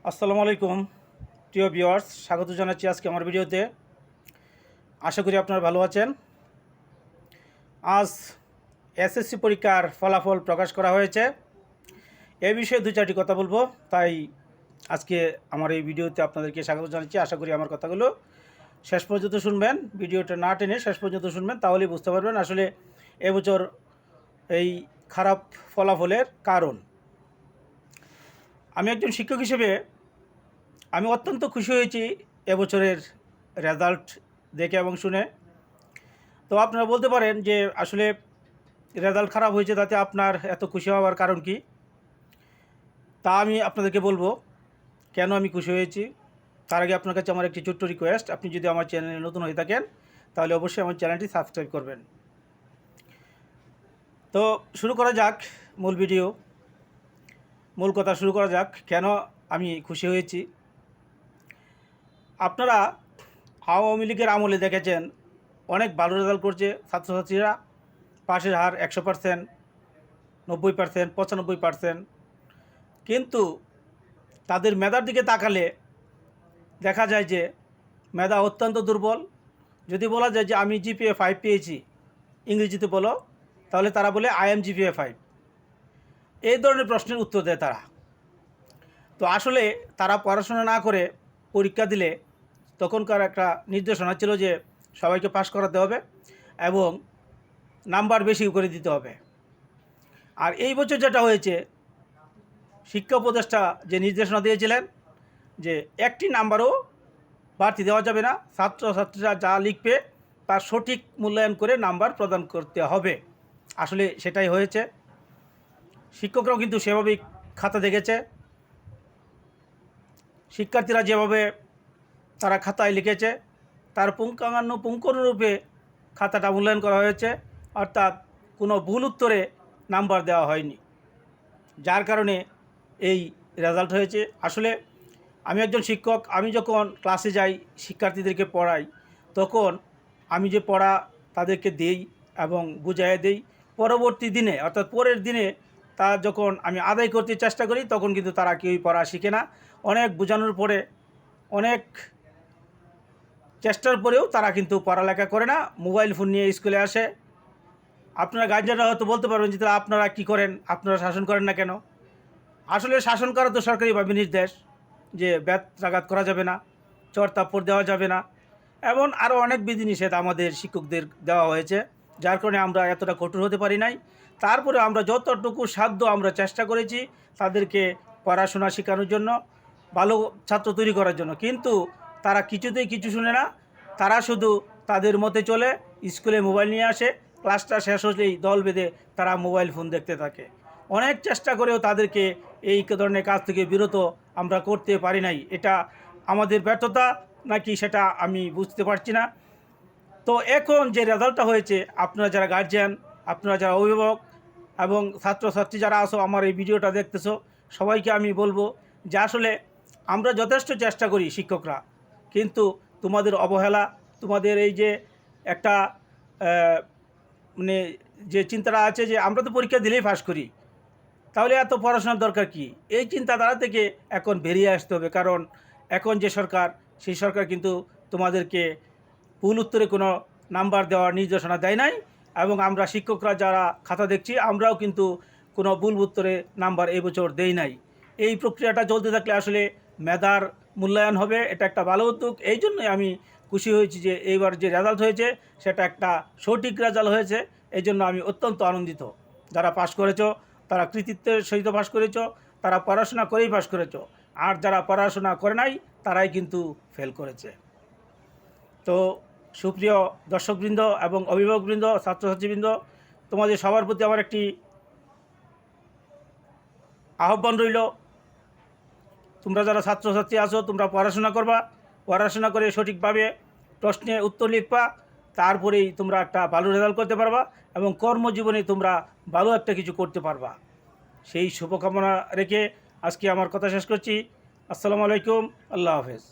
আসসালামু আলাইকুম প্রিয় ভিউয়ার্স, স্বাগত জানাচ্ছি আজকে আমার ভিডিওতে। আশা করি আপনারা ভালো আছেন। আজ এসএসসি পরীক্ষার ফলাফল প্রকাশ করা হয়েছে। এই বিষয়ে দু চারটি কথা বলবো, তাই আজকে আমার এই ভিডিওতে আপনাদেরকে স্বাগত জানাচ্ছি। আশা করি আমার কথাগুলো শেষ পর্যন্ত শুনবেন, ভিডিওটা না টেনে শেষ পর্যন্ত শুনবেন, তাহলেই বুঝতে পারবেন আসলে এবছর এই খারাপ ফলাফলের কারণ। আমি একজন শিক্ষক হিসেবে আমি অত্যন্ত খুশি হয়েছি এবছরের রেজাল্ট দেখে এবং শুনে। তো আপনারা বলতে পারেন যে আসলে রেজাল্ট খারাপ হয়েছে, তাতে আপনার এত খুশি হওয়ার কারণ কি? তা আমি আপনাদেরকে বলবো কেন আমি খুশি হয়েছি। তার আগে আপনার কাছে আমার একটি ছোট্ট রিকোয়েস্ট, আপনি যদি আমার চ্যানেলে নতুন হয়ে থাকেন তাহলে অবশ্যই আমার চ্যানেলটি সাবস্ক্রাইব করবেন। তো শুরু করা যাক মূল কথা শুরু করা যাক কেন আমি খুশি হয়েছি। আপনারা আওয়ামী লীগের আমলে দেখেছেন অনেক ভালো রেজাল্ট করছে ছাত্রছাত্রীরা, পাশের হার 100%, 90%, 95%, কিন্তু তাদের মেধার দিকে তাকালে দেখা যায় যে মেধা অত্যন্ত দুর্বল। যদি বলা যায় যে আমি জিপিএ 5 পেয়েছি, ইংরেজিতে বলো, তাহলে তারা বলে আই এম জিপিএ 5। এই ধরনের প্রশ্নের উত্তর দেয় তারা। তো আসলে তারা পড়াশোনা না করে পরীক্ষা দিলে তখনকার একটা নির্দেশনা ছিল যে সবাইকে পাশ করাতে হবে এবং নাম্বার বেশি করে দিতে হবে। আর এই বছর যেটা হয়েছে, শিক্ষা উপদেষ্টা যে নির্দেশনা দিয়েছিলেন যে একটি নাম্বারও বাড়তি দেওয়া যাবে না, ছাত্রছাত্রীরা যা লিখবে তার সঠিক মূল্যায়ন করে নাম্বার প্রদান করতে হবে। আসলে সেটাই হয়েছে। শিক্ষকরাও কিন্তু সেভাবেই খাতা দেখেছে। শিক্ষার্থীরা যেভাবে তারা খাতায় লিখেছে তার পুঙ্খানুপুঙ্খরূপে খাতাটা মূল্যায়ন করা হয়েছে, অর্থাৎ কোনো ভুল উত্তরে নাম্বার দেওয়া হয়নি, যার কারণে এই রেজাল্ট হয়েছে। আসলে আমি একজন শিক্ষক, আমি যখন ক্লাসে যাই শিক্ষার্থীদেরকে পড়াই, তখন আমি যে পড়া তাদেরকে দেই এবং বুঝাইয়ে দেই, পরবর্তী দিনে অর্থাৎ পরের দিনে তা যখন আমি আদায় করতে চেষ্টা করি তখন কিন্তু তারা কেউই পড়া শিখে না। অনেক বোঝানোর পরে, অনেক চেষ্টার পরেও তারা কিন্তু পড়ালেখা করে না, মোবাইল ফোন নিয়ে স্কুলে আসে। আপনারা গার্জিয়ানরা হয়তো বলতে পারবেন যে তাহলে আপনারা কী করেন, আপনারা শাসন করেন না কেন? আসলে শাসন করা তো সরকারিভাবে নির্দেশ যে ব্যাত্রাঘাত করা যাবে না, চর থাপ্পড় দেওয়া যাবে না, এমন আরও অনেক বিধিনিষেধ আমাদের শিক্ষকদের দেওয়া হয়েছে, যার কারণে আমরা এতটা কঠোর হতে পারি নাই। তারপরে আমরা যতটুকু সাধ্য আমরা চেষ্টা করেছি তাদেরকে পড়াশোনা শেখানোর জন্য, ভালো ছাত্র তৈরি করার জন্য, কিন্তু তারা কিছুতেই কিছু শুনে না। তারা শুধু তাদের মতে চলে, স্কুলে মোবাইল নিয়ে আসে, ক্লাসটা শেষ হলেই দল বেঁধে তারা মোবাইল ফোন দেখতে থাকে। অনেক চেষ্টা করেও তাদেরকে এই ধরনের কাজ থেকে বিরত আমরা করতে পারি নাই। এটা আমাদের ব্যর্থতা নাকি সেটা আমি বুঝতে পারছি না। তো এখন যে রেজাল্টটা হয়েছে, আপনারা যারা গার্জিয়ান, আপনারা যারা অভিভাবক এবং ছাত্রছাত্রী যারা আসো আমার এই ভিডিওটা দেখতেছো, সবাইকে আমি বলবো যে আসলে আমরা যথেষ্ট চেষ্টা করি শিক্ষকরা, কিন্তু তোমাদের অবহেলা, তোমাদের এই যে একটা মানে যে চিন্তাটা আছে যে আমরা তো পরীক্ষা দিলেই পাস করি, তাহলে এত পড়াশোনার দরকার কি, এই চিন্তাধারা থেকে এখন বেরিয়ে আসতে হবে। কারণ এখন যে সরকার, সেই সরকার কিন্তু তোমাদেরকে ভুল উত্তরে কোনো নাম্বার দেওয়ার নির্দেশনা দেয় নাই, এবং আমরা শিক্ষকরা যারা খাতা দেখছি আমরাও কিন্তু কোনো ভুল উত্তরে নাম্বার এই বছর দেই নাই। এই প্রক্রিয়াটা চলতে থাকলে আসলে মেধার মূল্যায়ন হবে, এটা একটা ভালো উদ্যোগ। এই জন্যই আমি খুশি হয়েছি যে এইবার যে রেজাল্ট হয়েছে সেটা একটা সঠিক রেজাল্ট হয়েছে। এই জন্য আমি অত্যন্ত আনন্দিত। যারা পাশ করেছো তারা কৃতিত্বের সহিত পাশ করেছো, তারা পড়াশোনা করেই পাশ করেছো, আর যারা পড়াশোনা করে নাই তারাই কিন্তু ফেল করেছে। তো সুপ্রিয় দর্শকবৃন্দ এবং অভিভাবকবৃন্দ, ছাত্রছাত্রীবৃন্দ, তোমাদের সবার প্রতি আমার একটি আহ্বান রইল, তোমরা যারা ছাত্রছাত্রী আছো তোমরা পড়াশোনা করবা, পড়াশোনা করে সঠিকভাবে প্রশ্নে উত্তর লিখবা, তারপরেই তোমরা একটা ভালো রেজাল্ট করতে পারবা এবং কর্মজীবনে তোমরা ভালো একটা কিছু করতে পারবা। সেই শুভকামনা রেখে আজকে আমার কথা শেষ করছি। আসসালামু আলাইকুম, আল্লাহ হাফেজ।